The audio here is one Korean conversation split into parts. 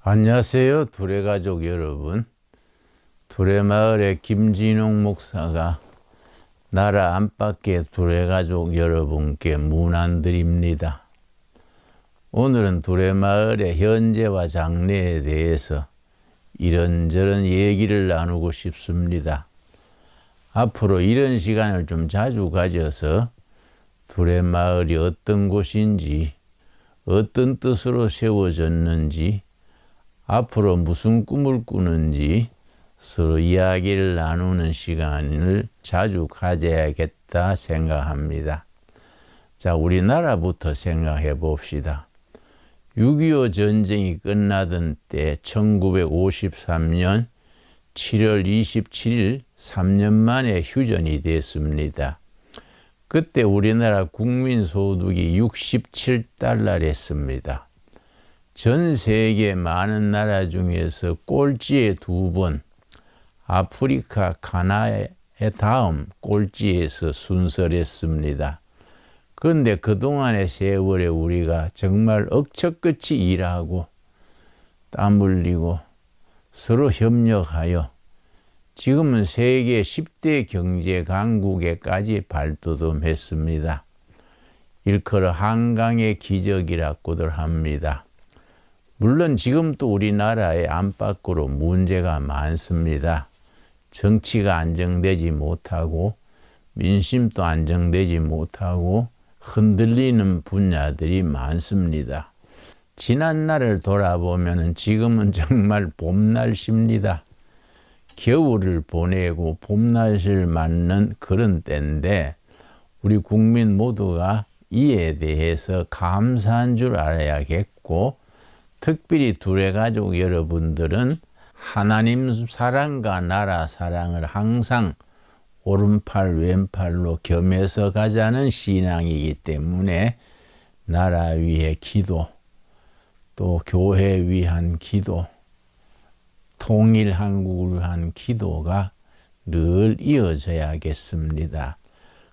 안녕하세요, 두레가족 여러분. 두레마을의 김진홍 목사가 나라 안팎의 두레가족 여러분께 문안드립니다. 오늘은 두레마을의 현재와 장래에 대해서 이런저런 얘기를 나누고 싶습니다. 앞으로 이런 시간을 좀 자주 가져서 두레마을이 어떤 곳인지, 어떤 뜻으로 세워졌는지, 앞으로 무슨 꿈을 꾸는지 서로 이야기를 나누는 시간을 자주 가져야겠다 생각합니다. 자, 우리나라부터 생각해 봅시다. 6.25 전쟁이 끝나던 때 1953년 7월 27일 3년 만에 휴전이 됐습니다. 그때 우리나라 국민소득이 67달러랬습니다. 전 세계 많은 나라 중에서 꼴찌에 2번, 아프리카 가나의 다음 꼴찌에서 순서랬습니다. 그런데 그동안의 세월에 우리가 정말 억척끝이 일하고 땀 흘리고 서로 협력하여 지금은 세계 10대 경제 강국에까지 발돋움했습니다. 일컬어 한강의 기적이라고들 합니다. 물론 지금도 우리나라의 안팎으로 문제가 많습니다. 정치가 안정되지 못하고 민심도 안정되지 못하고 흔들리는 분야들이 많습니다. 지난날을 돌아보면 지금은 정말 봄날씨입니다. 겨울을 보내고 봄날씨를 맞는 그런 때인데 우리 국민 모두가 이에 대해서 감사한 줄 알아야겠고, 특별히 두레가족 여러분들은 하나님 사랑과 나라 사랑을 항상 오른팔 왼팔로 겸해서 가자는 신앙이기 때문에 나라 위의 기도, 또 교회 위한 기도, 통일 한국을 위한 기도가 늘 이어져야겠습니다.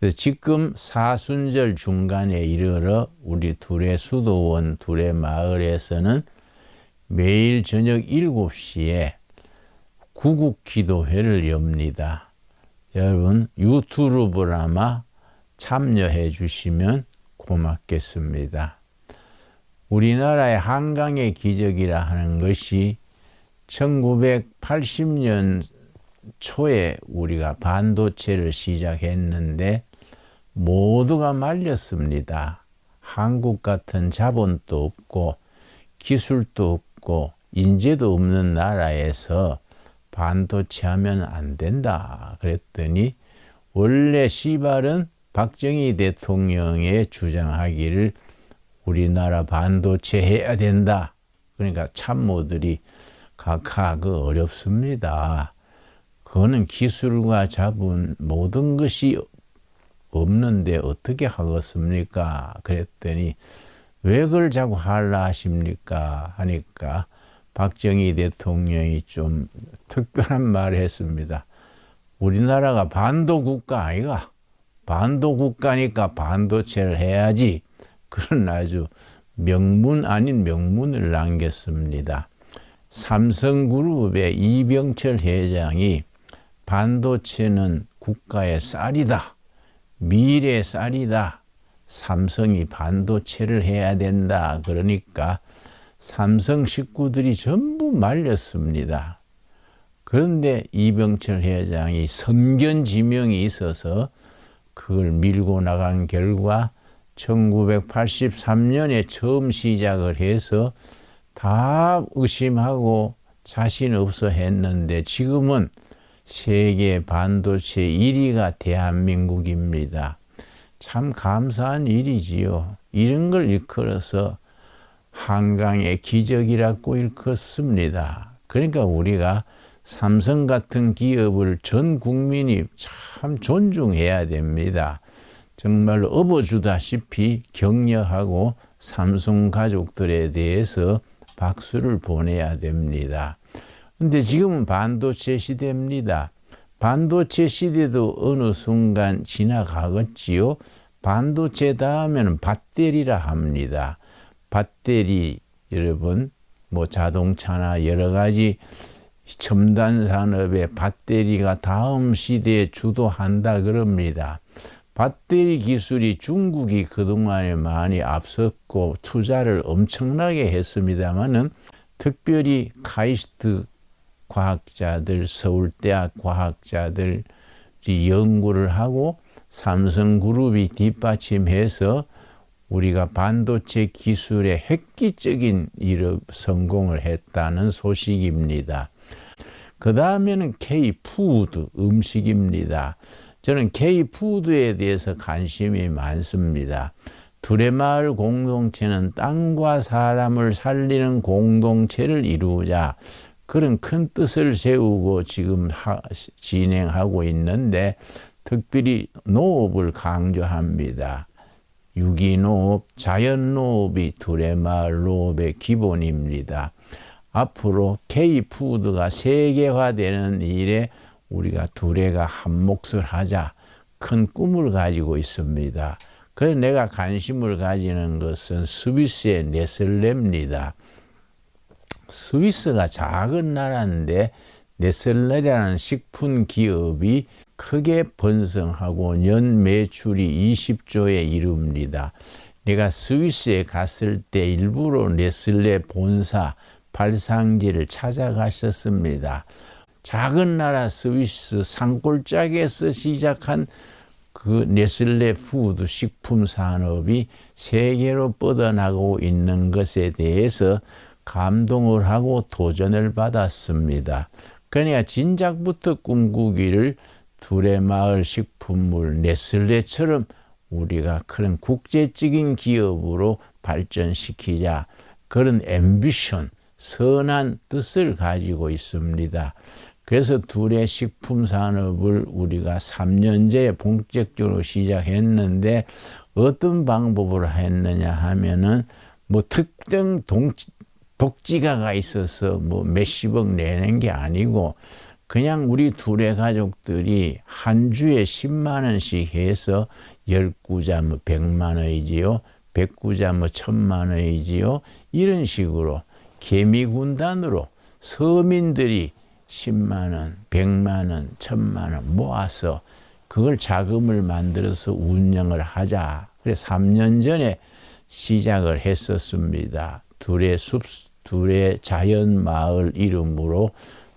그래서 지금 사순절 중간에 이르러 우리 두레 수도원 두레 마을에서는 매일 저녁 7시에 구국 기도회를 엽니다. 여러분 유튜브를 아마 참여해 주시면 고맙겠습니다. 우리나라의 한강의 기적이라 하는 것이 1980년 초에 우리가 반도체를 시작했는데 모두가 말렸습니다. 한국 같은 자본도 없고 기술도 없고 인재도 없는 나라에서 반도체 하면 안 된다 그랬더니 원래 시발은 박정희 대통령의 주장하기를 우리나라 반도체 해야 된다. 그러니까 참모들이 각하 어렵습니다. 그거는 기술과 자본 모든 것이 없는데 어떻게 하겠습니까? 그랬더니 왜 그걸 자꾸 하려 하십니까? 하니까 박정희 대통령이 좀 특별한 말을 했습니다. 우리나라가 반도 국가 아이가? 반도 국가니까 반도체를 해야지. 그런 아주 명문 아닌 명문을 남겼습니다. 삼성그룹의 이병철 회장이 반도체는 국가의 쌀이다. 미래의 쌀이다. 삼성이 반도체를 해야 된다. 그러니까 삼성 식구들이 전부 말렸습니다. 그런데 이병철 회장이 선견지명이 있어서 그걸 밀고 나간 결과 1983년에 처음 시작을 해서 다 의심하고 자신 없어 했는데 지금은 세계 반도체 1위가 대한민국입니다. 참 감사한 일이지요. 이런 걸 일컬어서 한강의 기적이라고 일컫습니다. 그러니까 우리가 삼성 같은 기업을 전 국민이 참 존중해야 됩니다. 정말로 업어주다시피 격려하고 삼성 가족들에 대해서 박수를 보내야 됩니다. 근데 지금은 반도체 시대입니다. 반도체 시대도 어느 순간 지나가겠지요. 반도체 다음에는 배터리라 합니다. 배터리 여러분 뭐 자동차나 여러 가지 첨단 산업의 배터리가 다음 시대에 주도한다 그럽니다. 배터리 기술이 중국이 그동안에 많이 앞섰고 투자를 엄청나게 했습니다마는 특별히 카이스트 과학자들, 서울대학 과학자들이 연구를 하고 삼성그룹이 뒷받침해서 우리가 반도체 기술의 획기적인 성공을 했다는 소식입니다. 그 다음에는 K푸드 음식입니다. 저는 K푸드에 대해서 관심이 많습니다. 두레마을 공동체는 땅과 사람을 살리는 공동체를 이루자 그런 큰 뜻을 세우고 지금 진행하고 있는데 특별히 농업을 강조합니다. 유기농업, 자연농업이 두레마을 농업의 기본입니다. 앞으로 K푸드가 세계화되는 일에 우리가 두레가 한 몫을 하자 큰 꿈을 가지고 있습니다. 그래서 내가 관심을 가지는 것은 스위스의 네슬레입니다. 스위스가 작은 나라인데 네슬레라는 식품 기업이 크게 번성하고 연 매출이 20조에 이릅니다. 내가 스위스에 갔을 때 일부러 네슬레 본사 발상지를 찾아갔었습니다. 작은 나라 스위스 산골짜기에서 시작한 그 네슬레 푸드 식품 산업이 세계로 뻗어나가고 있는 것에 대해서 감동을 하고 도전을 받았습니다. 그러니까 진작부터 꿈꾸기를 두레마을 식품물 네슬레처럼 우리가 그런 국제적인 기업으로 발전시키자 그런 앰비션, 선한 뜻을 가지고 있습니다. 그래서 두레 식품 산업을 우리가 3년째 본격적으로 시작했는데 어떤 방법으로 했느냐 하면은 뭐 특정 독지가가 있어서 뭐 몇십억 내는 게 아니고 그냥 우리 두레 가족들이 한 주에 10만 원씩 해서 10구자 뭐 100만 원이지요. 100구자 뭐 1000만 원이지요. 이런 식으로 개미군단으로 서민들이 10만 원, 100만 원, 1000만 원 모아서 그걸 자금을 만들어서 운영을 하자. 그래서 3년 전에 시작을 했었습니다. 두레 자연마을 이름으로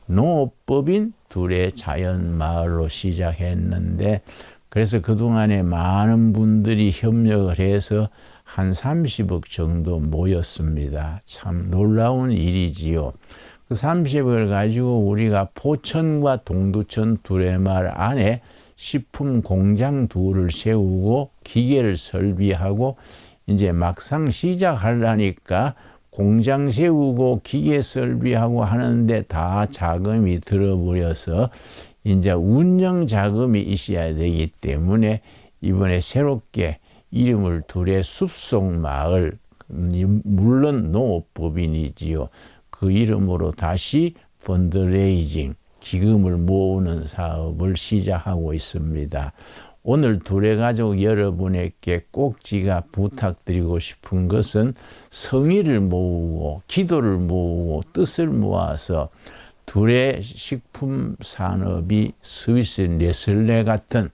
농업법인 두레 자연마을로 시작했는데 그래서 그동안에 많은 분들이 협력을 해서 한 30억 정도 모였습니다. 참 놀라운 일이지요. 그 30억을 가지고 우리가 포천과 동두천 두레마을 안에 식품 공장 둘을 세우고 기계를 설비하고 이제 막상 시작하려니까 공장 세우고 기계 설비하고 하는데 다 자금이 들어버려서 이제 운영 자금이 있어야 되기 때문에 이번에 새롭게 이름을 두레 숲속마을, 물론 농업법인이지요. 그 이름으로 다시 펀드레이징, 기금을 모으는 사업을 시작하고 있습니다. 오늘 두레 가족 여러분에게 꼭 제가 부탁드리고 싶은 것은 성의를 모으고 기도를 모으고 뜻을 모아서 두레 식품 산업이 스위스 네슬레 같은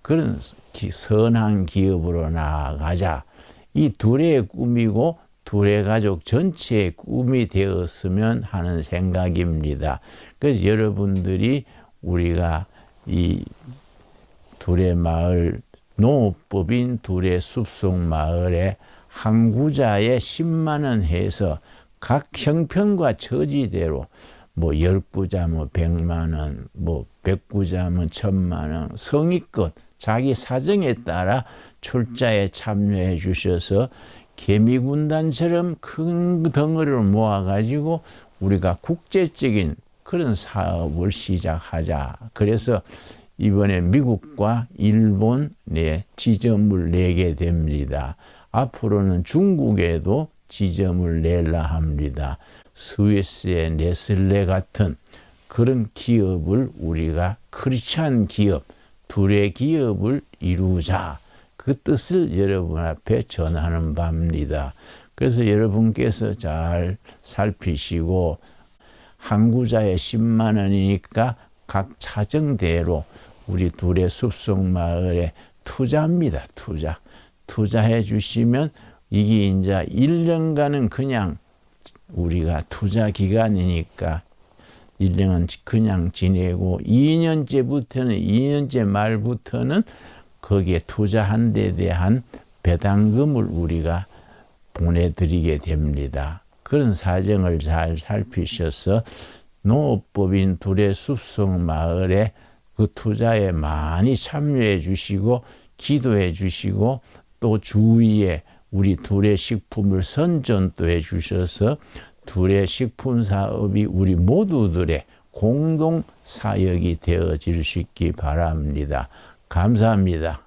그런 선한 기업으로 나아가자. 이 두레의 꿈이고 두레 가족 전체의 꿈이 되었으면 하는 생각입니다. 그래서 여러분들이 우리가 이 두레 마을 농업법인 두레 숲속 마을에 한 구자에 10만 원 해서 각 형편과 처지대로 뭐 10구자 뭐 100만 원, 뭐 100구자면 1000만 원 성의껏 자기 사정에 따라 출자에 참여해 주셔서 개미군단처럼 큰 덩어리를 모아가지고 우리가 국제적인 그런 사업을 시작하자. 그래서 이번에 미국과 일본에 지점을 내게 됩니다. 앞으로는 중국에도 지점을 내려 합니다. 스위스의 네슬레 같은 그런 기업을 우리가 크리스찬 기업, 두레 기업을 이루자. 그 뜻을 여러분 앞에 전하는 바입니다. 그래서 여러분께서 잘 살피시고 한 구자에 10만 원이니까 각 차정대로 우리 둘의 숲속마을에 투자입니다. 투자해 주시면 이게 이제 1년간은 그냥 우리가 투자 기간이니까 1년은 그냥 지내고 2년째 말부터는 거기에 투자한 데 대한 배당금을 우리가 보내드리게 됩니다. 그런 사정을 잘 살피셔서 농업법인 둘의 숲속 마을에 그 투자에 많이 참여해 주시고 기도해 주시고 또 주위에 우리 둘의 식품을 선전도 해 주셔서 둘의 식품 사업이 우리 모두들의 공동 사역이 되어질 수 있기 바랍니다. 감사합니다.